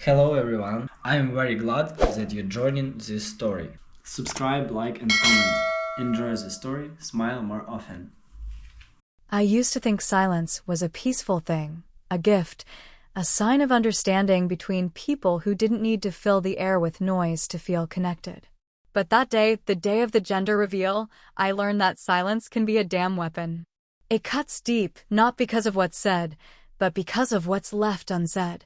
Hello everyone, I am very glad that you're joining this story. Subscribe, like, and comment. Enjoy the story, smile more often. I used to think silence was a peaceful thing, a gift, a sign of understanding between people who didn't need to fill the air with noise to feel connected. But that day, the day of the gender reveal, I learned that silence can be a damn weapon. It cuts deep, not because of what's said, but because of what's left unsaid.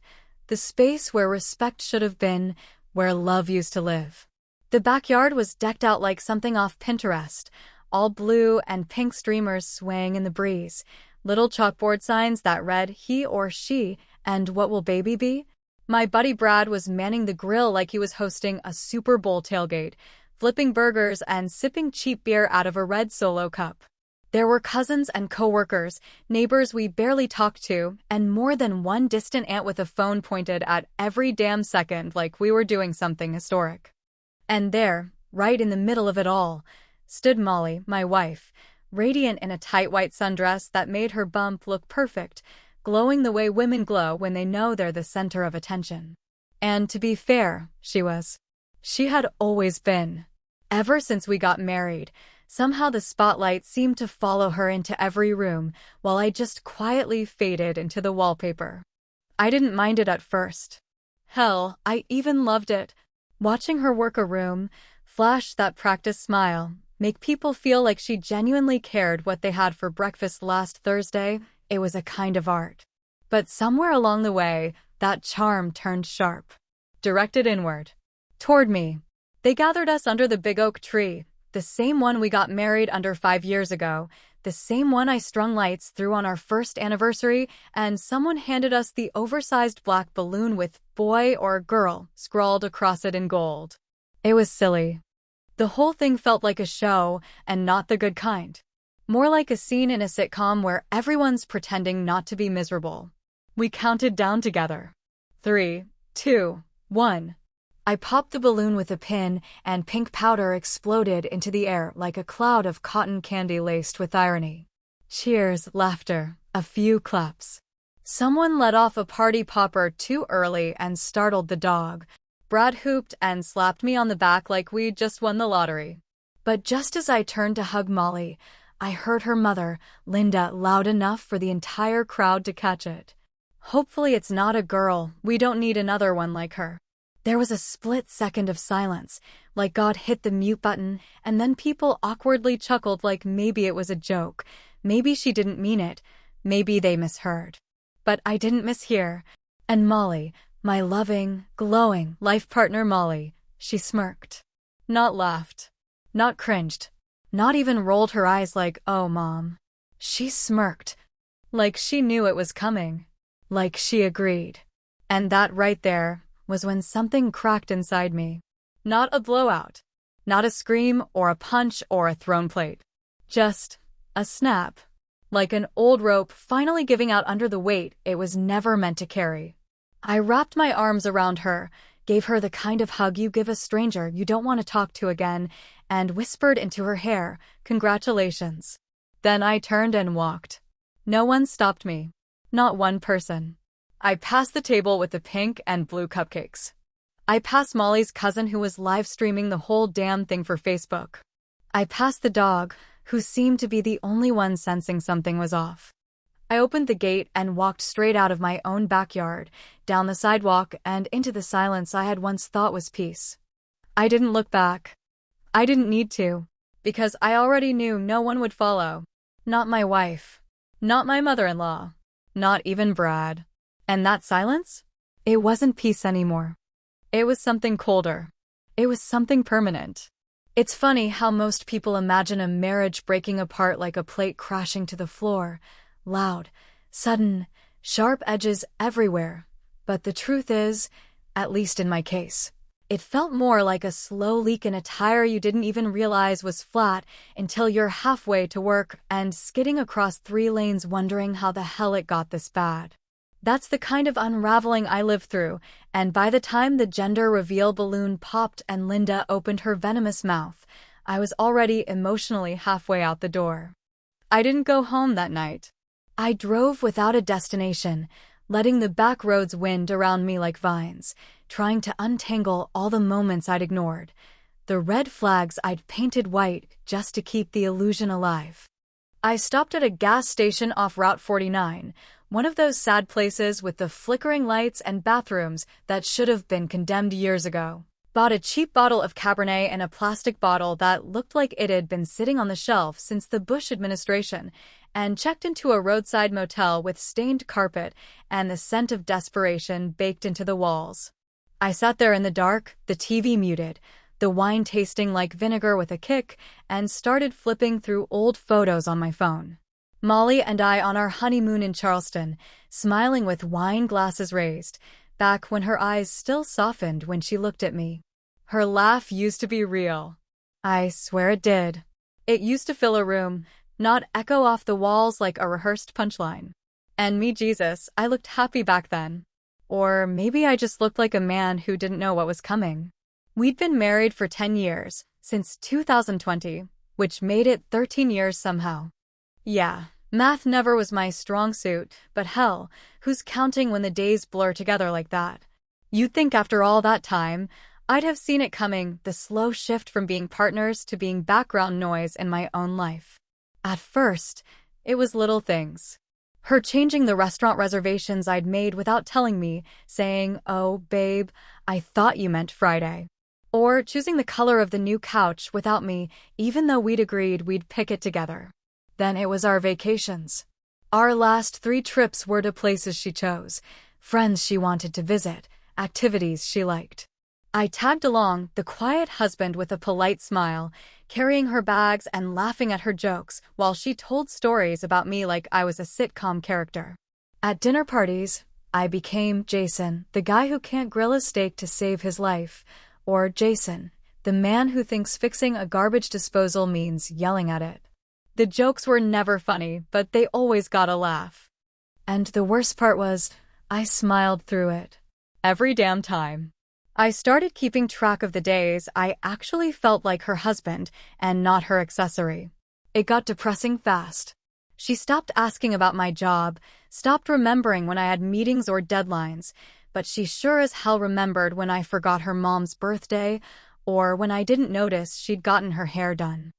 The space where respect should have been, where love used to live. The backyard was decked out like something off Pinterest, all blue and pink streamers swaying in the breeze, little chalkboard signs that read he or she and what will baby be? My buddy Brad was manning the grill like he was hosting a Super Bowl tailgate, flipping burgers and sipping cheap beer out of a red Solo cup. There were cousins and coworkers, neighbors we barely talked to, and more than one distant aunt with a phone pointed at every damn second like we were doing something historic. And there, right in the middle of it all, stood Molly, my wife, radiant in a tight white sundress that made her bump look perfect, glowing the way women glow when they know they're the center of attention. And to be fair, she was. She had always been. Ever since we got married, somehow the spotlight seemed to follow her into every room, while I just quietly faded into the wallpaper. I didn't mind it at first. Hell, I even loved it. Watching her work a room, flash that practice smile, make people feel like she genuinely cared what they had for breakfast last Thursday, it was a kind of art. But somewhere along the way, that charm turned sharp. Directed inward. Toward me. They gathered us under the big oak tree, the same one we got married under 5 years ago, the same one I strung lights through on our first anniversary, and someone handed us the oversized black balloon with boy or girl scrawled across it in gold. It was silly. The whole thing felt like a show, and not the good kind. More like a scene in a sitcom where everyone's pretending not to be miserable. We counted down together. 3, 2, 1. I popped the balloon with a pin, and pink powder exploded into the air like a cloud of cotton candy laced with irony. Cheers, laughter, a few claps. Someone let off a party popper too early and startled the dog. Brad hooped and slapped me on the back like we'd just won the lottery. But just as I turned to hug Molly, I heard her mother, Linda, loud enough for the entire crowd to catch it. Hopefully it's not a girl, we don't need another one like her. There was a split second of silence, like God hit the mute button, and then people awkwardly chuckled like maybe it was a joke, maybe she didn't mean it, maybe they misheard. But I didn't mishear. And Molly, my loving, glowing life partner Molly, she smirked. Not laughed. Not cringed. Not even rolled her eyes like, oh, Mom. She smirked. Like she knew it was coming. Like she agreed. And that right there was when something cracked inside me. Not a blowout. Not a scream or a punch or a thrown plate. Just a snap. Like an old rope finally giving out under the weight it was never meant to carry. I wrapped my arms around her, gave her the kind of hug you give a stranger you don't want to talk to again, and whispered into her hair, "Congratulations." Then I turned and walked. No one stopped me. Not one person. I passed the table with the pink and blue cupcakes. I passed Molly's cousin who was live streaming the whole damn thing for Facebook. I passed the dog, who seemed to be the only one sensing something was off. I opened the gate and walked straight out of my own backyard, down the sidewalk and into the silence I had once thought was peace. I didn't look back. I didn't need to, because I already knew no one would follow. Not my wife. Not my mother-in-law. Not even Brad. And that silence? It wasn't peace anymore. It was something colder. It was something permanent. It's funny how most people imagine a marriage breaking apart like a plate crashing to the floor. Loud, sudden, sharp edges everywhere. But the truth is, at least in my case, it felt more like a slow leak in a tire you didn't even realize was flat until you're halfway to work and skidding across 3 lanes wondering how the hell it got this bad. That's the kind of unraveling I lived through, and by the time the gender reveal balloon popped and Linda opened her venomous mouth, I was already emotionally halfway out the door. I didn't go home that night. I drove without a destination, letting the back roads wind around me like vines, trying to untangle all the moments I'd ignored, the red flags I'd painted white just to keep the illusion alive. I stopped at a gas station off Route 49, one of those sad places with the flickering lights and bathrooms that should have been condemned years ago. Bought a cheap bottle of Cabernet in a plastic bottle that looked like it had been sitting on the shelf since the Bush administration, and checked into a roadside motel with stained carpet and the scent of desperation baked into the walls. I sat there in the dark, the TV muted, the wine tasting like vinegar with a kick, and started flipping through old photos on my phone. Molly and I on our honeymoon in Charleston, smiling with wine glasses raised, back when her eyes still softened when she looked at me. Her laugh used to be real. I swear it did. It used to fill a room, not echo off the walls like a rehearsed punchline. And me, Jesus, I looked happy back then. Or maybe I just looked like a man who didn't know what was coming. We'd been married for 10 years, since 2020, which made it 13 years somehow. Yeah, math never was my strong suit, but hell, who's counting when the days blur together like that? You'd think after all that time, I'd have seen it coming, the slow shift from being partners to being background noise in my own life. At first, it was little things. Her changing the restaurant reservations I'd made without telling me, saying, "Oh, babe, I thought you meant Friday." Or choosing the color of the new couch without me, even though we'd agreed we'd pick it together. Then it was our vacations. Our last 3 trips were to places she chose, friends she wanted to visit, activities she liked. I tagged along, the quiet husband with a polite smile, carrying her bags and laughing at her jokes while she told stories about me like I was a sitcom character. At dinner parties, I became Jason, the guy who can't grill a steak to save his life, or Jason, the man who thinks fixing a garbage disposal means yelling at it. The jokes were never funny, but they always got a laugh. And the worst part was, I smiled through it. Every damn time. I started keeping track of the days I actually felt like her husband and not her accessory. It got depressing fast. She stopped asking about my job, stopped remembering when I had meetings or deadlines, but she sure as hell remembered when I forgot her mom's birthday or when I didn't notice she'd gotten her hair done.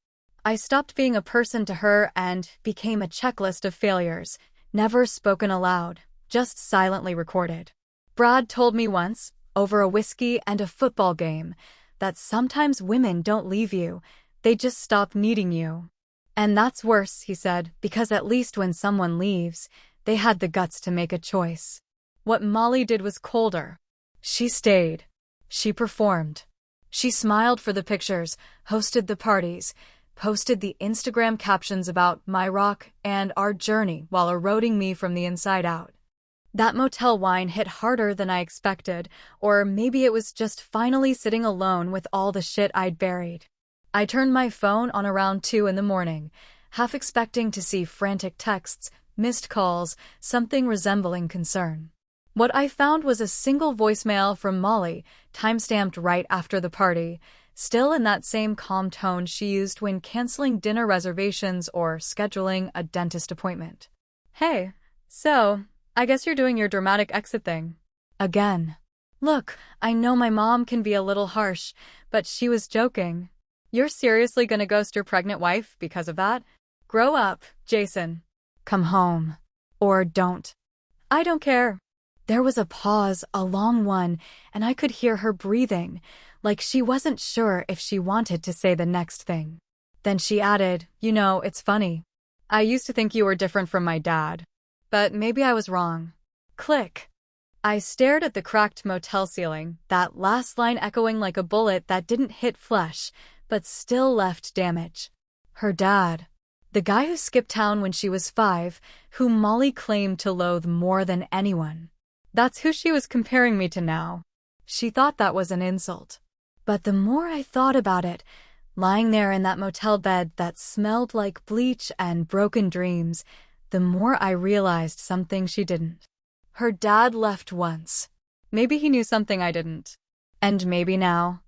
I stopped being a person to her and became a checklist of failures, never spoken aloud, just silently recorded. Brad told me once, over a whiskey and a football game, that sometimes women don't leave you, they just stop needing you. And that's worse, he said, because at least when someone leaves, they had the guts to make a choice. What Molly did was colder. She stayed. She performed. She smiled for the pictures, hosted the parties, posted the Instagram captions about my rock and our journey while eroding me from the inside out. That motel wine hit harder than I expected, or maybe it was just finally sitting alone with all the shit I'd buried. I turned my phone on around 2 in the morning, half expecting to see frantic texts, missed calls, something resembling concern. What I found was a single voicemail from Molly, timestamped right after the party, still in that same calm tone she used when canceling dinner reservations or scheduling a dentist appointment. "Hey, so, I guess you're doing your dramatic exit thing." Again. "Look, I know my mom can be a little harsh, but she was joking. You're seriously gonna ghost your pregnant wife because of that? Grow up, Jason. Come home. Or don't. I don't care." There was a pause, a long one, and I could hear her breathing, like she wasn't sure if she wanted to say the next thing. Then she added, "You know, it's funny. I used to think you were different from my dad. But maybe I was wrong." Click. I stared at the cracked motel ceiling, that last line echoing like a bullet that didn't hit flesh, but still left damage. Her dad. The guy who skipped town when she was 5, whom Molly claimed to loathe more than anyone. That's who she was comparing me to now. She thought that was an insult. But the more I thought about it, lying there in that motel bed that smelled like bleach and broken dreams, the more I realized something she didn't. Her dad left once. Maybe he knew something I didn't. And maybe now.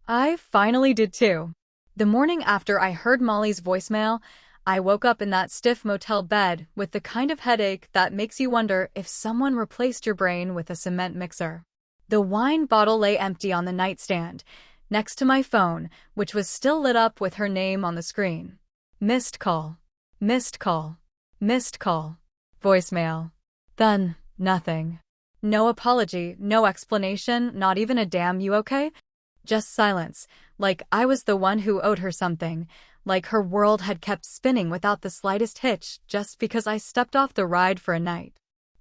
I finally did too. The morning after I heard Molly's voicemail, I woke up in that stiff motel bed with the kind of headache that makes you wonder if someone replaced your brain with a cement mixer. The wine bottle lay empty on the nightstand, next to my phone, which was still lit up with her name on the screen. Missed call. Missed call. Missed call. Voicemail. Then, nothing. No apology, no explanation, not even a damn you okay? Just silence, like I was the one who owed her something, like her world had kept spinning without the slightest hitch just because I stepped off the ride for a night.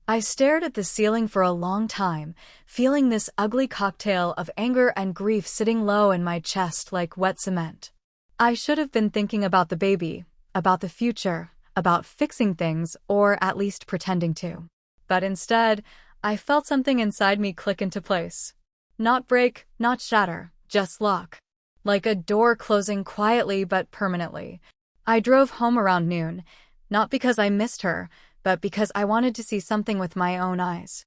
I stared at the ceiling for a long time, feeling this ugly cocktail of anger and grief sitting low in my chest like wet cement. I should have been thinking about the baby, about the future, about fixing things, or at least pretending to. But instead, I felt something inside me click into place. Not break, not shatter, just lock. Like a door closing quietly but permanently. I drove home around noon, not because I missed her, but because I wanted to see something with my own eyes.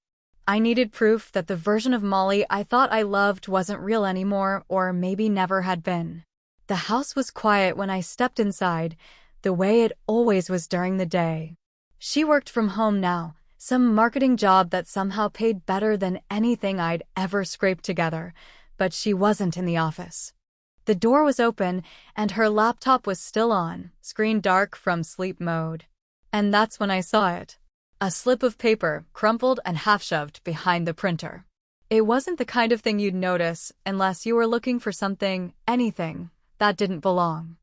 I needed proof that the version of Molly I thought I loved wasn't real anymore, or maybe never had been. The house was quiet when I stepped inside, the way it always was during the day. She worked from home now, some marketing job that somehow paid better than anything I'd ever scraped together, but she wasn't in the office. The door was open, and her laptop was still on, screen dark from sleep mode. And that's when I saw it. A slip of paper, crumpled and half-shoved behind the printer. It wasn't the kind of thing you'd notice unless you were looking for something, anything, that didn't belong.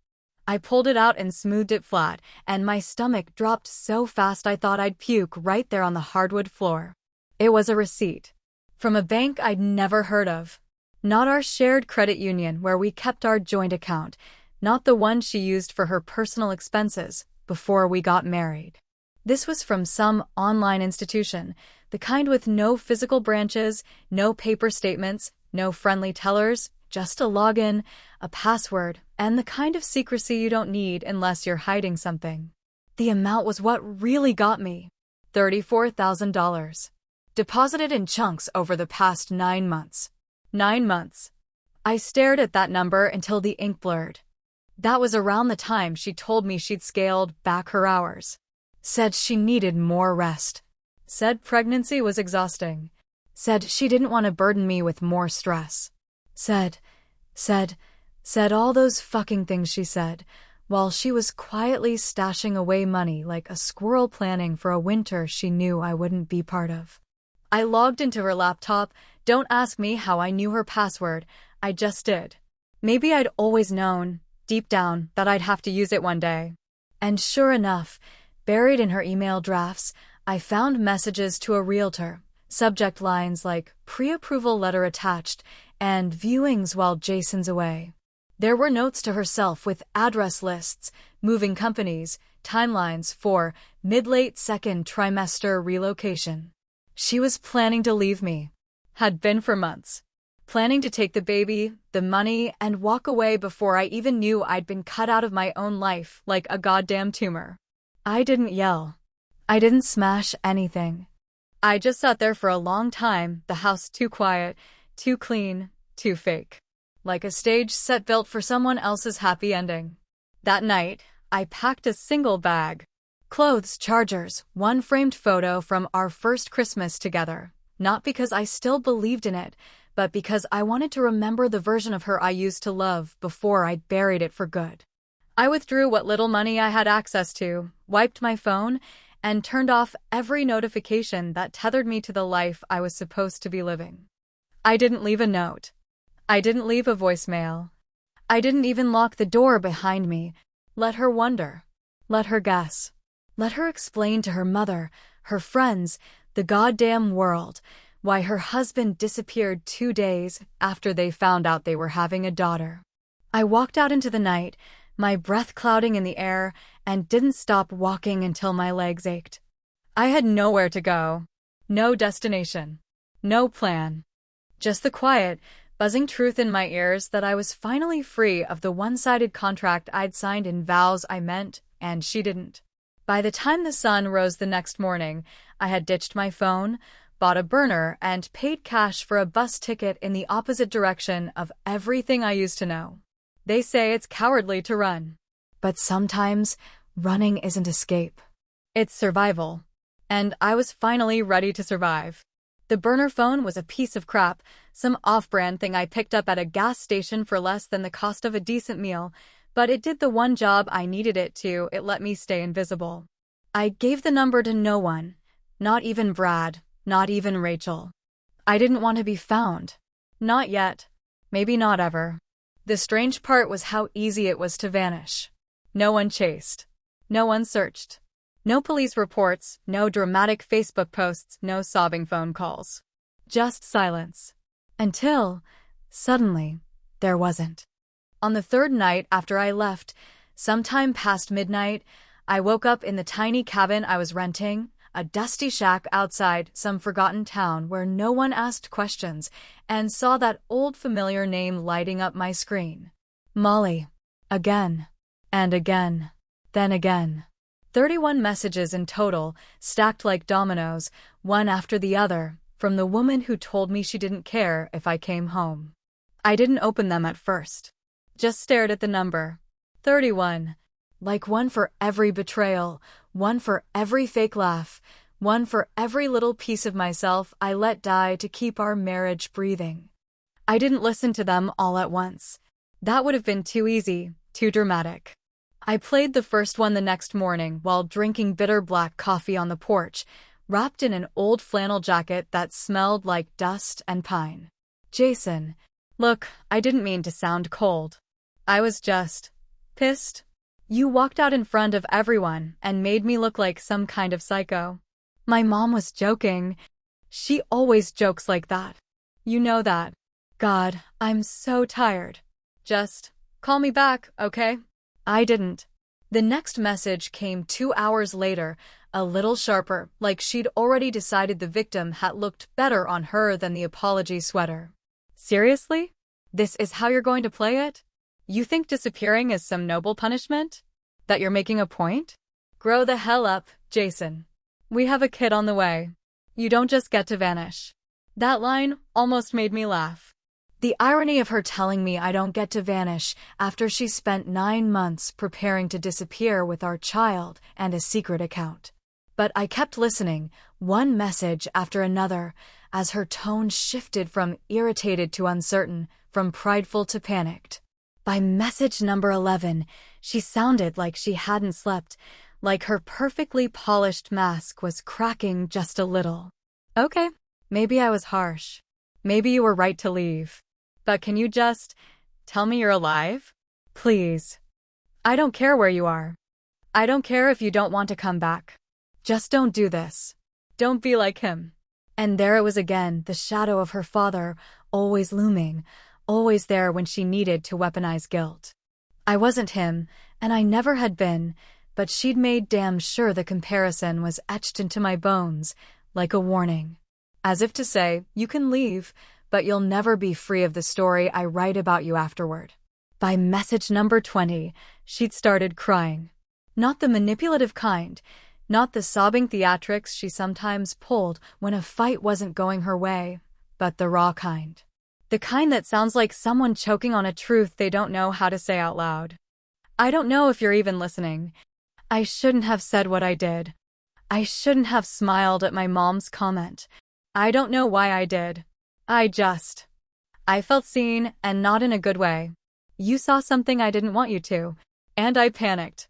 I pulled it out and smoothed it flat, and my stomach dropped so fast I thought I'd puke right there on the hardwood floor. It was a receipt. From a bank I'd never heard of. Not our shared credit union where we kept our joint account, not the one she used for her personal expenses before we got married. This was from some online institution, the kind with no physical branches, no paper statements, no friendly tellers, just a login, a password, and the kind of secrecy you don't need unless you're hiding something. The amount was what really got me. $34,000. Deposited in chunks over the past 9 months. 9 months. I stared at that number until the ink blurred. That was around the time she told me she'd scaled back her hours. Said she needed more rest. Said pregnancy was exhausting. Said she didn't want to burden me with more stress. Said all those fucking things she said, while she was quietly stashing away money like a squirrel planning for a winter she knew I wouldn't be part of. I logged into her laptop. Don't ask me how I knew her password, I just did. Maybe I'd always known, deep down, that I'd have to use it one day. And sure enough, buried in her email drafts, I found messages to a realtor, subject lines like pre-approval letter attached and viewings while Jason's away. There were notes to herself with address lists, moving companies, timelines for mid-late second trimester relocation. She was planning to leave me. Had been for months. Planning to take the baby, the money, and walk away before I even knew I'd been cut out of my own life like a goddamn tumor. I didn't yell. I didn't smash anything. I just sat there for a long time, the house too quiet, too clean, too fake. Like a stage set built for someone else's happy ending. That night, I packed a single bag. Clothes, chargers, one framed photo from our first Christmas together. Not because I still believed in it, but because I wanted to remember the version of her I used to love before I'd buried it for good. I withdrew what little money I had access to, wiped my phone, and turned off every notification that tethered me to the life I was supposed to be living. I didn't leave a note. I didn't leave a voicemail. I didn't even lock the door behind me. Let her wonder. Let her guess. Let her explain to her mother, her friends, the goddamn world, why her husband disappeared 2 days after they found out they were having a daughter. I walked out into the night, my breath clouding in the air, and didn't stop walking until my legs ached. I had nowhere to go. No destination. No plan. Just the quiet, buzzing truth in my ears that I was finally free of the one-sided contract I'd signed in vows I meant, and she didn't. By the time the sun rose the next morning, I had ditched my phone, bought a burner, and paid cash for a bus ticket in the opposite direction of everything I used to know. They say it's cowardly to run. But sometimes, Running isn't escape. It's survival. And I was finally ready to survive. The burner phone was a piece of crap, some off-brand thing I picked up at a gas station for less than the cost of a decent meal, but it did the one job I needed it to. It let me stay invisible. I gave the number to no one, not even Brad, not even Rachel. I didn't want to be found. Not yet. Maybe not ever. The strange part was how easy it was to vanish. No one chased. No one searched. No police reports, no dramatic Facebook posts, no sobbing phone calls. Just silence. Until, suddenly, there wasn't. On the third night after I left, sometime past midnight, I woke up in the tiny cabin I was renting, a dusty shack outside some forgotten town where no one asked questions, and saw that old familiar name lighting up my screen. Molly. Again. And again. Then again. 31 messages in total, stacked like dominoes, one after the other, from the woman who told me she didn't care if I came home. I didn't open them at first. Just stared at the number. 31. Like one for every betrayal, one for every fake laugh, one for every little piece of myself I let die to keep our marriage breathing. I didn't listen to them all at once. That would have been too easy, too dramatic. I played the first one the next morning while drinking bitter black coffee on the porch, wrapped in an old flannel jacket that smelled like dust and pine. Jason. Look, I didn't mean to sound cold. I was just pissed. You walked out in front of everyone and made me look like some kind of psycho. My mom was joking. She always jokes like that. You know that. God, I'm so tired. Just call me back, okay? I didn't. The next message came 2 hours later, a little sharper, like she'd already decided the victim had looked better on her than the apology sweater. Seriously? This is how you're going to play it? You think disappearing is some noble punishment? That you're making a point? Grow the hell up, Jason. We have a kid on the way. You don't just get to vanish. That line almost made me laugh. The irony of her telling me I don't get to vanish after she spent 9 months preparing to disappear with our child and a secret account. But I kept listening, one message after another, as her tone shifted from irritated to uncertain, from prideful to panicked. By message number 11, she sounded like she hadn't slept, like her perfectly polished mask was cracking just a little. Okay, maybe I was harsh. Maybe you were right to leave. But can you just tell me you're alive? Please. I don't care where you are. I don't care if you don't want to come back. Just don't do this. Don't be like him. And there it was again, the shadow of her father, always looming, always there when she needed to weaponize guilt. I wasn't him, and I never had been, but she'd made damn sure the comparison was etched into my bones, like a warning. As if to say, you can leave, but you'll never be free of the story I write about you afterward. By message number 20, she'd started crying. Not the manipulative kind, not the sobbing theatrics she sometimes pulled when a fight wasn't going her way, but the raw kind. The kind that sounds like someone choking on a truth they don't know how to say out loud. I don't know if you're even listening. I shouldn't have said what I did. I shouldn't have smiled at my mom's comment. I don't know why I did. I felt seen, and not in a good way. You saw something I didn't want you to, and I panicked.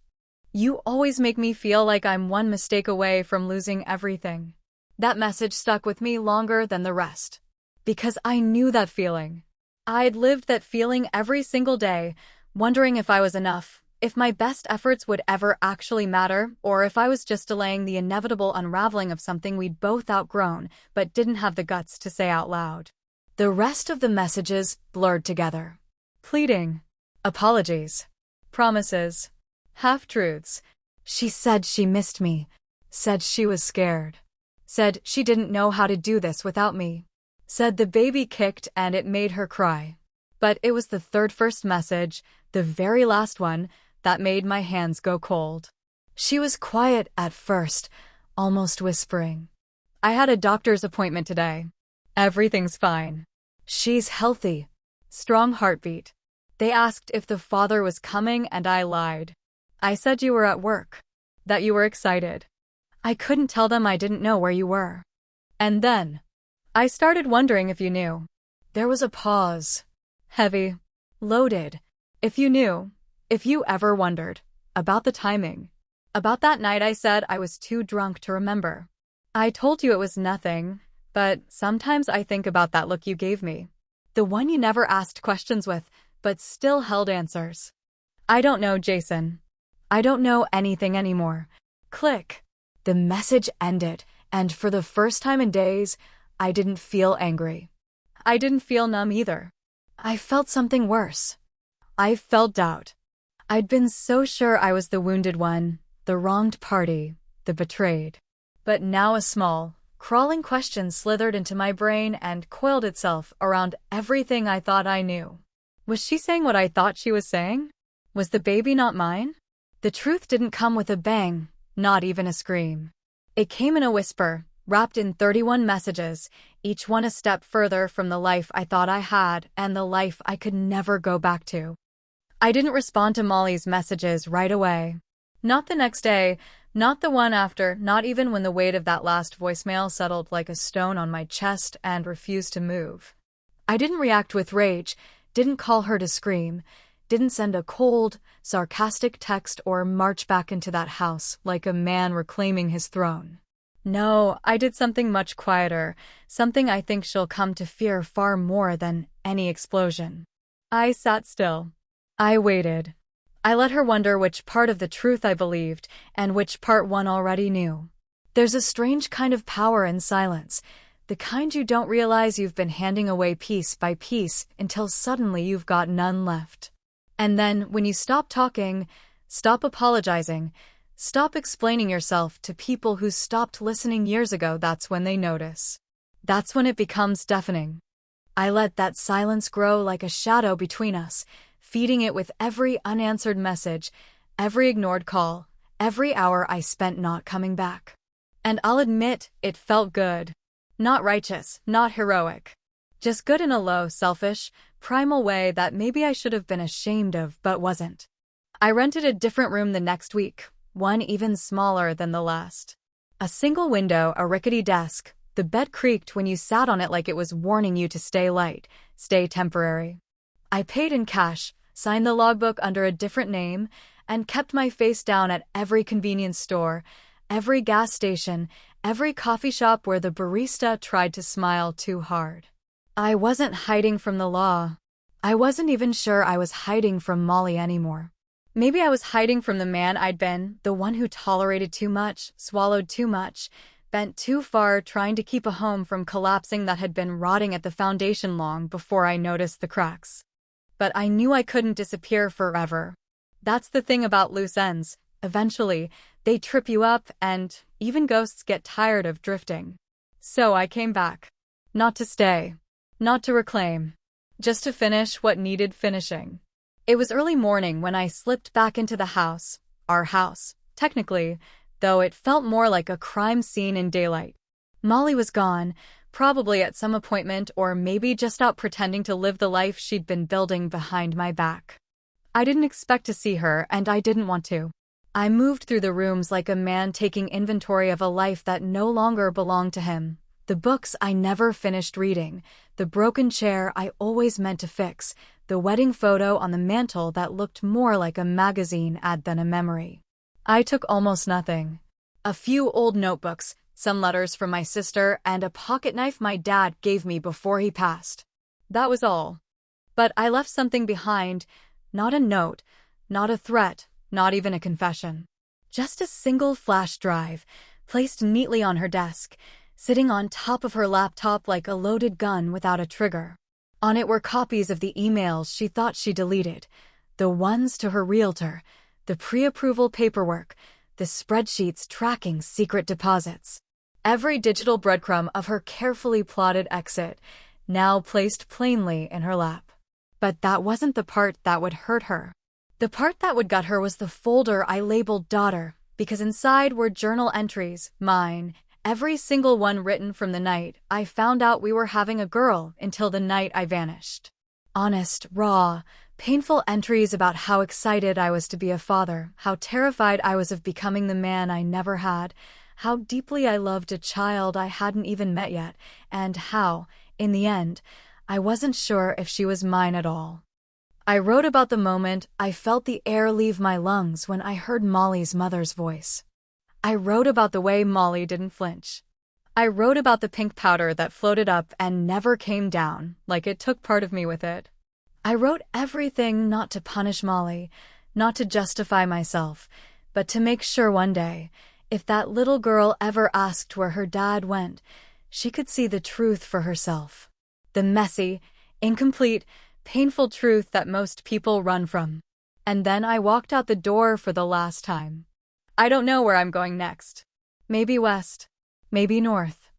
You always make me feel like I'm one mistake away from losing everything. That message stuck with me longer than the rest. Because I knew that feeling. I'd lived that feeling every single day, wondering if I was enough, if my best efforts would ever actually matter, or if I was just delaying the inevitable unraveling of something we'd both outgrown, but didn't have the guts to say out loud. The rest of the messages blurred together. Pleading. Apologies. Promises. Half-truths. She said she missed me. Said she was scared. Said she didn't know how to do this without me. Said the baby kicked and it made her cry. But it was the first message, the very last one, that made my hands go cold. She was quiet at first, almost whispering. I had a doctor's appointment today. Everything's fine. She's healthy. Strong heartbeat. They asked if the father was coming and I lied. I said you were at work. That you were excited. I couldn't tell them I didn't know where you were. And then, I started wondering if you knew. There was a pause. Heavy. Loaded. If you knew. If you ever wondered. About the timing. About that night I said I was too drunk to remember. I told you it was nothing, but sometimes I think about that look you gave me. The one you never asked questions with, but still held answers. I don't know, Jason. I don't know anything anymore. Click. The message ended, and for the first time in days, I didn't feel angry. I didn't feel numb either. I felt something worse. I felt doubt. I'd been so sure I was the wounded one, the wronged party, the betrayed. But now a small, crawling question slithered into my brain and coiled itself around everything I thought I knew. Was she saying what I thought she was saying? Was the baby not mine? The truth didn't come with a bang, not even a scream. It came in a whisper, wrapped in 31 messages, each one a step further from the life I thought I had and the life I could never go back to. I didn't respond to Molly's messages right away. Not the next day, not the one after, not even when the weight of that last voicemail settled like a stone on my chest and refused to move. I didn't react with rage, didn't call her to scream, didn't send a cold, sarcastic text or march back into that house like a man reclaiming his throne. No, I did something much quieter, something I think she'll come to fear far more than any explosion. I sat still. I waited. I let her wonder which part of the truth I believed and which part one already knew. There's a strange kind of power in silence, the kind you don't realize you've been handing away piece by piece until suddenly you've got none left. And then, when you stop talking, stop apologizing, stop explaining yourself to people who stopped listening years ago, that's when they notice. That's when it becomes deafening. I let that silence grow like a shadow between us, feeding it with every unanswered message, every ignored call, every hour I spent not coming back. And I'll admit, it felt good. Not righteous, not heroic. Just good in a low, selfish, primal way that maybe I should have been ashamed of but wasn't. I rented a different room the next week, one even smaller than the last. A single window, a rickety desk. The bed creaked when you sat on it like it was warning you to stay light, stay temporary. I paid in cash, signed the logbook under a different name, and kept my face down at every convenience store, every gas station, every coffee shop where the barista tried to smile too hard. I wasn't hiding from the law. I wasn't even sure I was hiding from Molly anymore. Maybe I was hiding from the man I'd been, the one who tolerated too much, swallowed too much, bent too far trying to keep a home from collapsing that had been rotting at the foundation long before I noticed the cracks. But I knew I couldn't disappear forever. That's the thing about loose ends. Eventually, they trip you up and even ghosts get tired of drifting. So I came back. Not to stay. Not to reclaim. Just to finish what needed finishing. It was early morning when I slipped back into the house. Our house, technically, though it felt more like a crime scene in daylight. Molly was gone, probably at some appointment or maybe just out pretending to live the life she'd been building behind my back. I didn't expect to see her, and I didn't want to. I moved through the rooms like a man taking inventory of a life that no longer belonged to him. The books I never finished reading, the broken chair I always meant to fix, the wedding photo on the mantel that looked more like a magazine ad than a memory. I took almost nothing. A few old notebooks, some letters from my sister, and a pocket knife my dad gave me before he passed. That was all. But I left something behind, not a note, not a threat, not even a confession. Just a single flash drive, placed neatly on her desk, sitting on top of her laptop like a loaded gun without a trigger. On it were copies of the emails she thought she deleted, the ones to her realtor, the pre-approval paperwork, the spreadsheets tracking secret deposits. Every digital breadcrumb of her carefully plotted exit, now placed plainly in her lap. But that wasn't the part that would hurt her. The part that would gut her was the folder I labeled daughter, because inside were journal entries, mine, every single one written from the night I found out we were having a girl until the night I vanished. Honest, raw, Painful entries about how excited I was to be a father, how terrified I was of becoming the man I never had, how deeply I loved a child I hadn't even met yet, and how, in the end, I wasn't sure if she was mine at all. I wrote about the moment I felt the air leave my lungs when I heard Molly's mother's voice. I wrote about the way Molly didn't flinch. I wrote about the pink powder that floated up and never came down, like it took part of me with it. I wrote everything not to punish Molly, not to justify myself, but to make sure one day, if that little girl ever asked where her dad went, she could see the truth for herself. The messy, incomplete, painful truth that most people run from. And then I walked out the door for the last time. I don't know where I'm going next. Maybe west. Maybe north.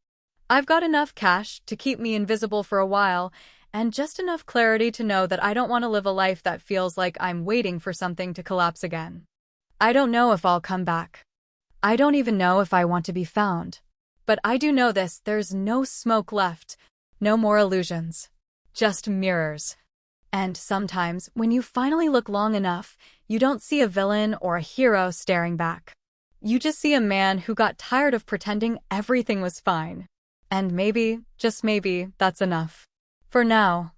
I've got enough cash to keep me invisible for a while, and just enough clarity to know that I don't want to live a life that feels like I'm waiting for something to collapse again. I don't know if I'll come back. I don't even know if I want to be found. But I do know this, there's no smoke left, no more illusions. Just mirrors. And sometimes, when you finally look long enough, you don't see a villain or a hero staring back. You just see a man who got tired of pretending everything was fine. And maybe, just maybe, that's enough. For now.